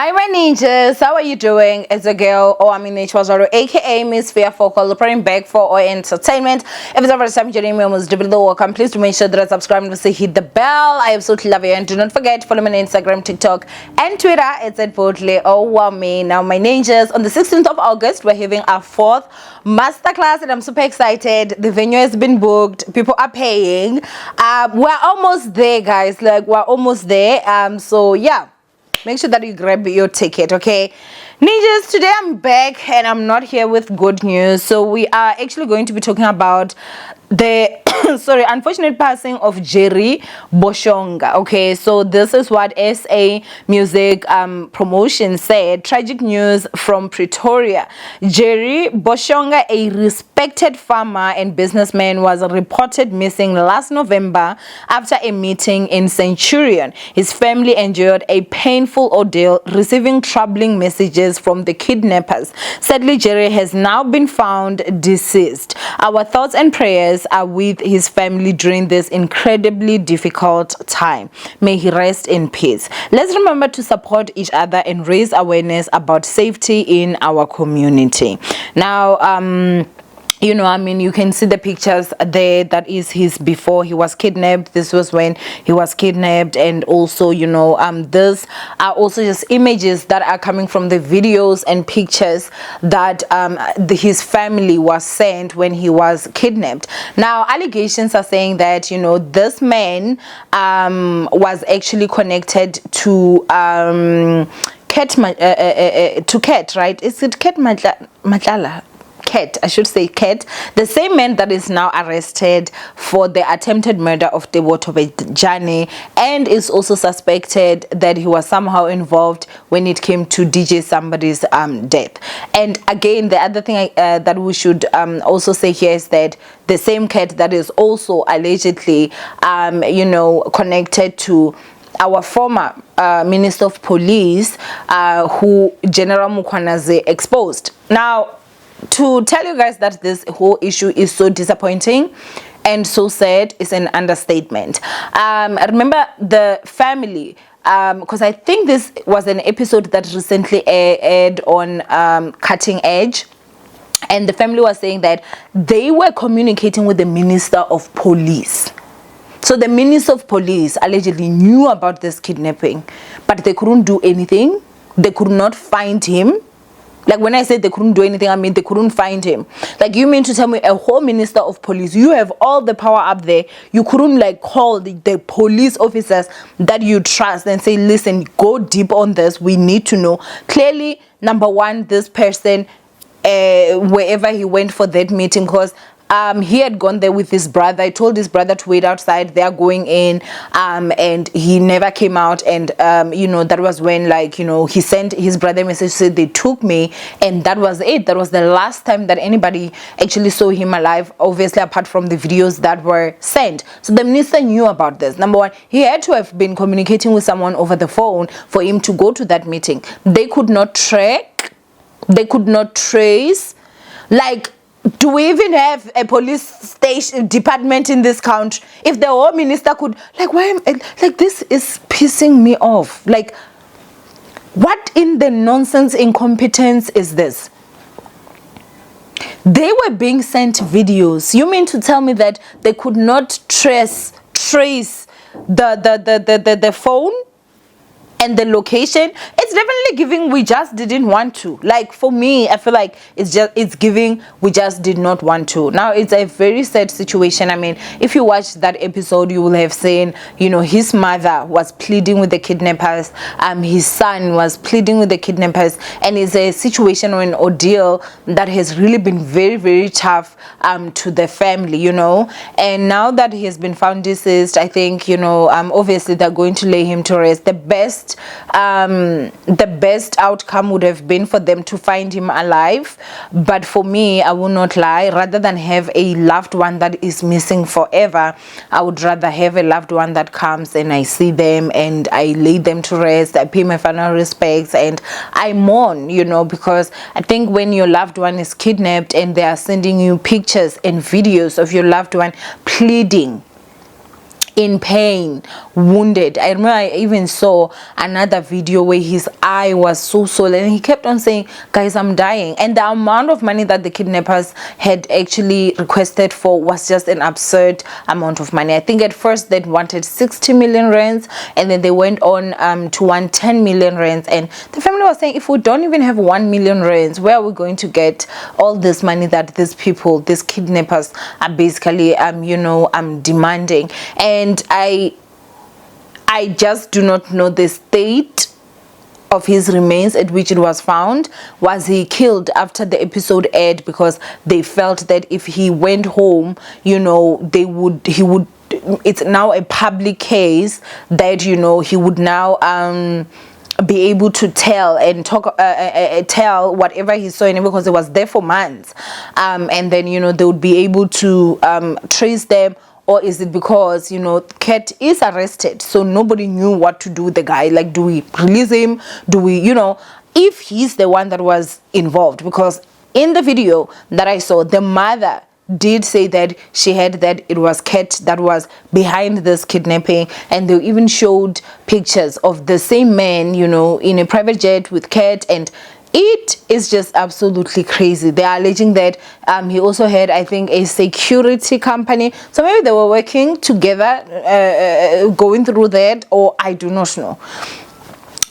Hi my ninjas, how are you doing? It's a girl, Owamie aka Miss Fearful, reporting back for our entertainment. If it's the first time joining me, almost double the welcome. Please do make sure that I subscribe and hit the bell. I absolutely love you, and do not forget to follow me on Instagram, TikTok, and Twitter. It's at boldly Owamie. Now my ninjas, on the 16th of August, we're having our 4th masterclass, and I'm super excited. The venue has been booked. People are paying. We're almost there, guys. Like we're almost there. So yeah. Make sure that you grab your ticket, okay? Ninjas, today I'm back and I'm not here with good news. So we are actually going to be talking about the unfortunate passing of Jerry Boshoga. Okay, so this is what SA Music Promotion said. Tragic news from Pretoria. Jerry Boshoga, a respected farmer and businessman, was reported missing last November after a meeting in Centurion. His family endured a painful ordeal, receiving troubling messages from the kidnappers. Sadly, Jerry has now been found deceased. Our thoughts and prayers are with his family during this incredibly difficult time. May he rest in peace. Let's remember to support each other and raise awareness about safety in our community. Now, you can see the pictures there. That is his before he was kidnapped. This was when he was kidnapped, and also, these are also just images that are coming from the videos and pictures that his family was sent when he was kidnapped. Now, allegations are saying that this man was actually connected to Cat, right? Is it Cat Matlala? Cat, I should say Cat, the same man that is now arrested for the attempted murder of Jani, and is also suspected that he was somehow involved when it came to DJ Somebody's death. And again, the other thing that we should also say here is that the same Cat that is also allegedly connected to our former Minister of Police, who General Mukwanaze exposed. Now, to tell you guys that this whole issue is so disappointing and so sad is an understatement. Remember the family, because I think this was an episode that recently aired on Cutting Edge, and the family was saying that they were communicating with the Minister of Police. So the Minister of Police allegedly knew about this kidnapping, but they couldn't do anything. They could not find him. Like when I said they couldn't do anything, I mean they couldn't find him. Like, you mean to tell me a whole Minister of Police, you have all the power up there, you couldn't like call the police officers that you trust and say, listen, go deep on this, we need to know. Clearly, number one, this person, wherever he went for that meeting, because he had gone there with his brother. I told his brother to wait outside. They are going in, and he never came out. And that was when, he sent his brother a message, said they took me, and that was it. That was the last time that anybody actually saw him alive, obviously apart from the videos that were sent. So the minister knew about this. Number one, he had to have been communicating with someone over the phone for him to go to that meeting. They could not track, they could not trace. Like, do we even have a police station department in this country? If the whole minister could, this is pissing me off. Like, what in the nonsense incompetence is this? They were being sent videos. You mean to tell me that they could not trace the phone and the location? It's definitely giving we just didn't want to. Like, for me, I feel like it's giving we just did not want to. Now, it's a very sad situation. I mean, if you watch that episode, you will have seen, his mother was pleading with the kidnappers, his son was pleading with the kidnappers, and it's a situation or an ordeal that has really been very, very tough to the family, and now that he has been found deceased, I think, obviously they're going to lay him to rest. The best outcome would have been for them to find him alive, but for me, I will not lie, rather than have a loved one that is missing forever, I would rather have a loved one that comes and I see them and I lay them to rest, I pay my final respects, and I mourn, because I think when your loved one is kidnapped and they are sending you pictures and videos of your loved one pleading, in pain, wounded. I remember I even saw another video where his eye was so swollen and he kept on saying, guys, I'm dying. And the amount of money that the kidnappers had actually requested for was just an absurd amount of money. I think at first they wanted 60 million rands, and then they went on to 110 million rands, and the family was saying, if we don't even have 1 million rands, where are we going to get all this money that these people, these kidnappers, are basically demanding? And I just do not know the state of his remains at which it was found. Was he killed after the episode aired because they felt that if he went home, he would, it's now a public case that he would now be able to tell and talk, tell whatever he saw in it, because it was there for months, and then they would be able to trace them? Or is it because Cat is arrested, so nobody knew what to do with the guy? Like, do we release him? Do we if he's the one that was involved? Because in the video that I saw, the mother did say that she had that it was Cat that was behind this kidnapping, and they even showed pictures of the same man in a private jet with Cat, and it is just absolutely crazy. They are alleging that he also had, I think, a security company, so maybe they were working together, going through that, or I do not know.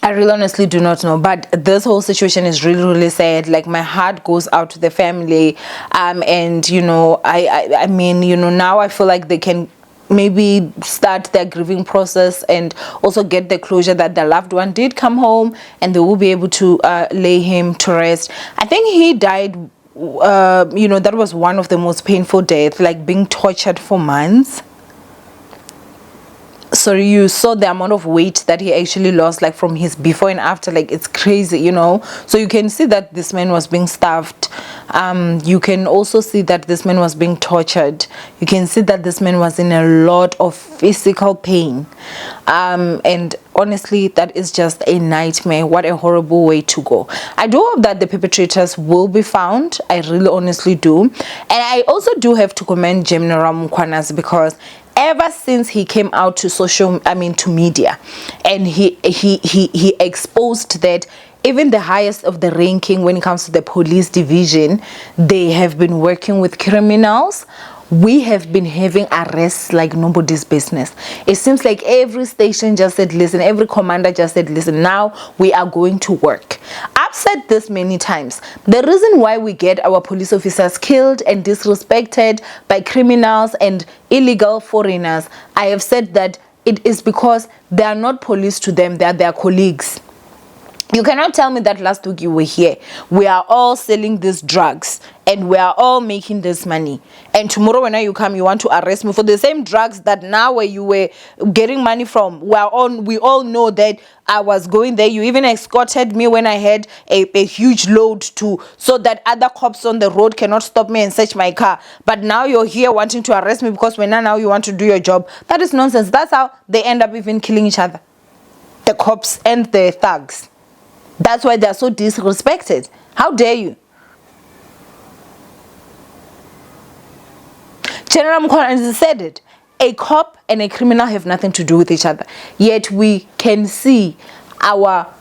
I really honestly do not know. But this whole situation is really, really sad. Like, my heart goes out to the family, and I mean, now I feel like they can maybe start their grieving process and also get the closure that their loved one did come home, and they will be able to lay him to rest. I think he died, that was one of the most painful deaths, like being tortured for months. So you saw the amount of weight that he actually lost, like from his before and after. Like, it's crazy, so you can see that this man was being starved. You can also see that this man was being tortured. You can see that this man was in a lot of physical pain, and honestly, that is just a nightmare. What a horrible way to go. I do hope that the perpetrators will be found. I really honestly do. And I also do have to commend General Mukwanas, because ever since he came out to media, and he exposed that even the highest of the ranking when it comes to the police division, they have been working with criminals. We have been having arrests like nobody's business. It seems like every station just said, listen, every commander just said, listen, now we are going to work. I've said this many times. The reason why we get our police officers killed and disrespected by criminals and illegal foreigners, I have said that it is because they are not police to them, they are their colleagues. You cannot tell me that last week you were here. We are all selling these drugs and we are all making this money. And tomorrow when you come, you want to arrest me for the same drugs that now where you were getting money from. We all know that I was going there. You even escorted me when I had a huge load so that other cops on the road cannot stop me and search my car. But now you're here wanting to arrest me because when now you want to do your job. That is nonsense. That's how they end up even killing each other. The cops and the thugs. That's why they're so disrespected. How dare you? General Mukwanas said it. A cop and a criminal have nothing to do with each other. Yet we can see our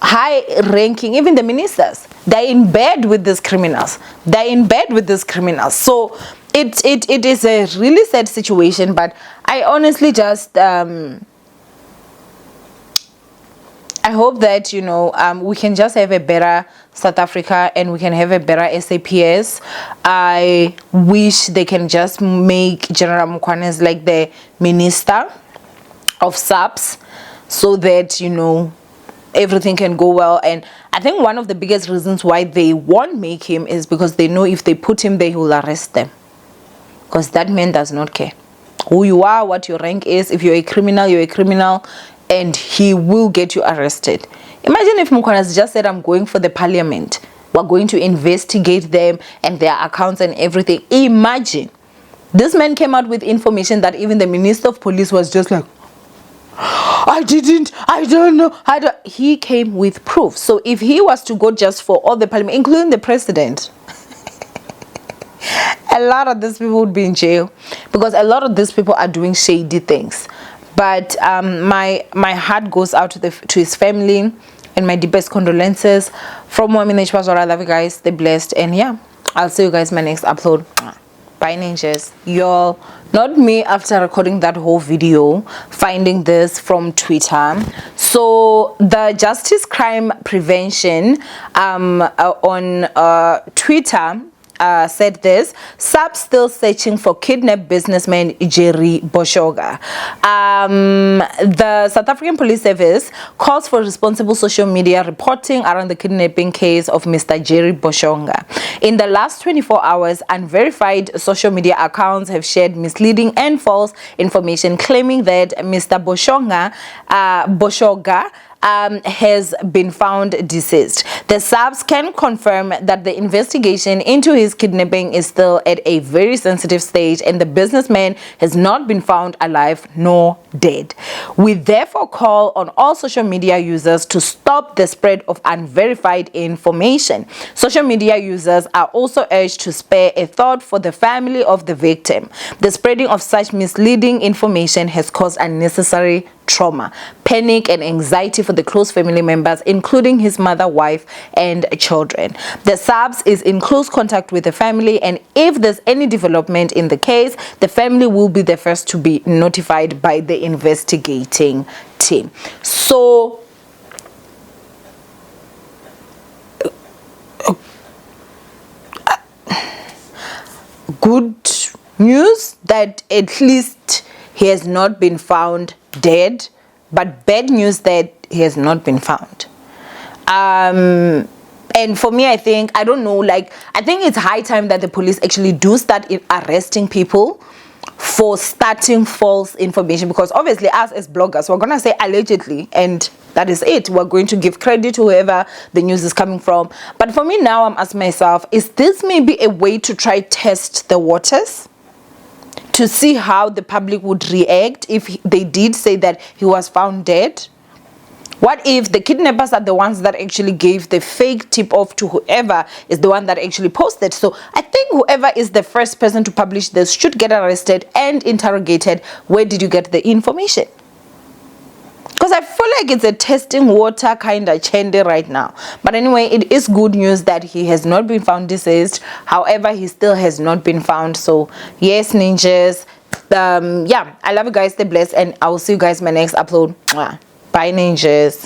high-ranking, even the ministers, they're in bed with these criminals. They're in bed with these criminals. So it is a really sad situation. But I honestly just... I hope that, we can just have a better South Africa and we can have a better SAPS. I wish they can just make General Mukwanas like the minister of SAPS so that, everything can go well. And I think one of the biggest reasons why they won't make him is because they know if they put him there, he will arrest them. Because that man does not care who you are, what your rank is. If you're a criminal, you're a criminal. And he will get you arrested. Imagine if Mukwanas just said, I'm going for the parliament. We're going to investigate them and their accounts and everything. Imagine. This man came out with information that even the Minister of Police was just like, I don't know. He came with proof. So if he was to go just for all the parliament, including the president, a lot of these people would be in jail, because a lot of these people are doing shady things. But my heart goes out to his family, and my deepest condolences from Owamie. I love you guys, stay blessed, and yeah, I'll see you guys in my next upload. Bye ninjas. Y'all, not me after recording that whole video finding this from Twitter. So the Justice Crime Prevention on Twitter said this: SAP still searching for kidnapped businessman Jerry Boshoga. The South African Police Service calls for responsible social media reporting around the kidnapping case of Mr. Jerry Boshoga. In the last 24 hours, unverified social media accounts have shared misleading and false information claiming that Mr. Boshoga has been found deceased. The SAPS can confirm that the investigation into his kidnapping is still at a very sensitive stage, and the businessman has not been found alive nor dead. We therefore call on all social media users to stop the spread of unverified information. Social media users are also urged to spare a thought for the family of the victim. The spreading of such misleading information has caused unnecessary trauma, panic, and anxiety for the close family members, including his mother, wife, and children. The SAPS is in close contact with the family, and if there's any development in the case, the family will be the first to be notified by the investigating team. So good news that at least he has not been found dead, but bad news that he has not been found. And for me, I think, I don't know, like, I think it's high time that the police actually do start arresting people for starting false information, because obviously us as bloggers, we're gonna say allegedly, and that is it. We're going to give credit to whoever the news is coming from. But for me now, I'm asking myself, is this maybe a way to try test the waters, to see how the public would react if they did say that he was found dead? What if the kidnappers are the ones that actually gave the fake tip off to whoever is the one that actually posted? So I think whoever is the first person to publish this should get arrested and interrogated. Where did you get the information? Because I feel like it's a testing water kind of chandy right now. But anyway, it is good news that he has not been found deceased. However, he still has not been found. So yes, ninjas, yeah, I love you guys, stay blessed, and I will see you guys in my next upload. Bye ninjas.